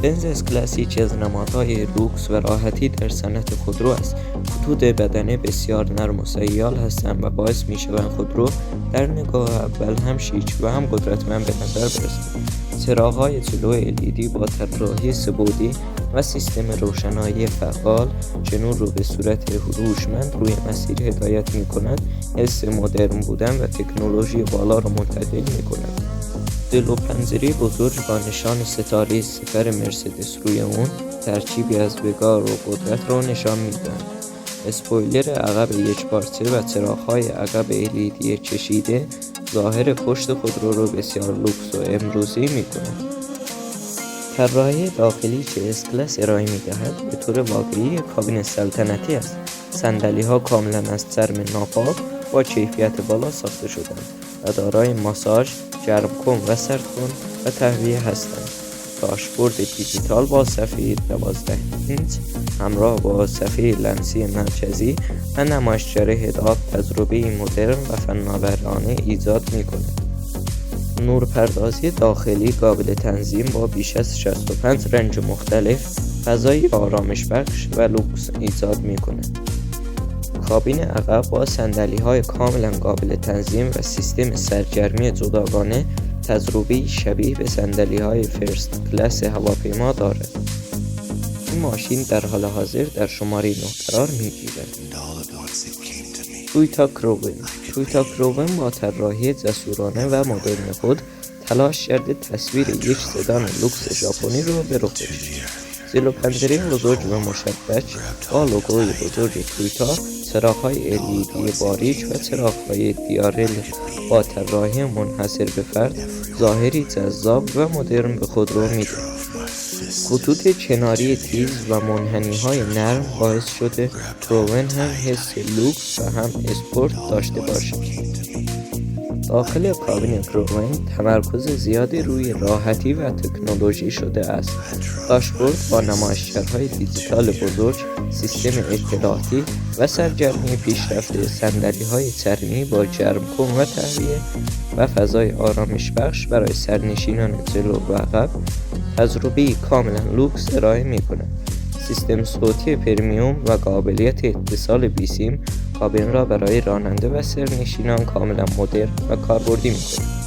بنز اس کلاس یکی از نمادهای لوکس و راحتی در صنعت خودرو است. خطوط بدنه بسیار نرم و سیال هستند و باعث می‌شوند خودرو در نگاه اول هم شیک و هم قدرتمند به نظر برسد. چراغ‌های جلو LED با طراحی سه‌بعدی و سیستم روشنایی فعال که نور رو به صورت هوشمند روی مسیر هدایت می‌کند، حس مدرن بودن و تکنولوژی بالا را منتقل می‌کند. جلو پنجره بزرگ با نشان ستاره صفر مرسدس روی اون ترکیبی از وقار و قدرت را نشان می‌دهند. اسپویلر عقب یکپارچه و چراغ‌های عقب LED کشیده ظاهر پشت خودرو را بسیار لوکس و امروزی می‌کند. طراحی داخلی که اس کلاس ارائه می‌دهد به طور واقعی کابین سلطنتی است. صندلی‌ها کاملاً از چرم ناپاک با کیفیت بالا ساخته شده‌اند و دارای ماساژ، گرمکن و سردکن و تهویه هستند. داشبورد دیجیتال با صفحه 12 اینچ همراه با صفحه لمسی مرکزی و نمایشگر هدآپ تجربه‌ای مدرن و فناورانه ایجاد می‌کند. نورپردازی داخلی قابل تنظیم با بیش از 65 رنگ مختلف فضای آرامش بخش و لوکس ایجاد می‌کند. کابین عقب با صندلی‌های کاملا قابل تنظیم و سیستم سرگرمی جداگانه تجربه‌ای شبیه به صندلی‌های فرست کلاس هواپیما دارد. این ماشین در حال حاضر در شماره 9 قرار می‌گیرد. تویوتا کروون با طراحی جسورانه و مدرن خود تلاش کرده تصویر یک سدان لوکس ژاپنی را به رخ بکشد. جلو پنجره بزرگ و مشبک با لوگوی بزرگ تویوتا، چراغ‌های LED باریک و چراغ‌های دیارل با طراحی منحصر به فرد ظاهری جذاب و مدرن به خودرو می‌دهد. خطوط کناری تیز و منحنی‌های نرم باعث شده کروون هم حس لوکس و هم اسپورت داشته باشد. داخل کابین کروون تمرکز زیادی روی راحتی و تکنولوژی شده است. داشبورد با نمایشگرهای دیجیتال بزرگ، سیستم اطلاعاتی و سرگرمی پیشرفته، صندلی‌های چرمی با گرمکن و تهویه و فضای آرامش بخش برای سرنشینان جلو و عقب تجربه‌ای کاملا لوکس ارائه می‌کند. سیستم صوتی پرمیوم و قابلیت اتصال بیسیم کابین را برای راننده و سرنشینان کاملا مدرن و کاربردی می‌کند.